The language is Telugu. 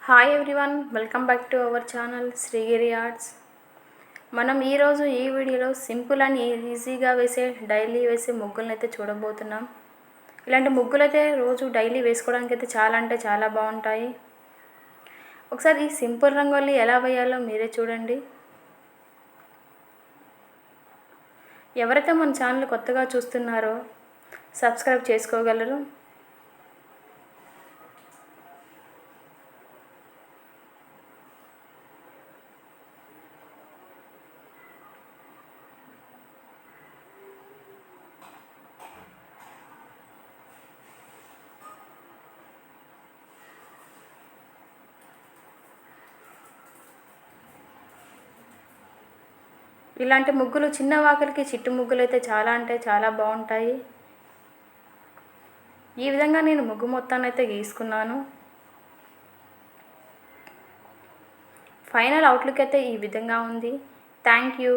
Hi everyone, welcome back to our channel Srigiri arts. మనం ఈరోజు ఈ వీడియోలో సింపుల్ అండ్ ఈజీగా డైలీ వేసే ముగ్గులను అయితే చూడబోతున్నాం. ఇలాంటి ముగ్గులు అయితే రోజు డైలీ వేసుకోవడానికి అయితే చాలా బాగుంటాయి. ఒకసారి ఈ సింపుల్ రంగోలి ఎలా వేయాలో మీరే చూడండి. ఎవరైతే మన ఛానల్ కొత్తగా చూస్తున్నారో సబ్స్క్రైబ్ చేసుకోగలరు. ఇలాంటి ముగ్గులు చిన్న వాకిలికి చిట్టు ముగ్గులు అయితే చాలా బాగుంటాయి. ఈ విధంగా నేను ముగ్గు మొత్తాన్ని అయితే గీసుకున్నాను. ఫైనల్ అవుట్లుక్ అయితే ఈ విధంగా ఉంది. Thank you.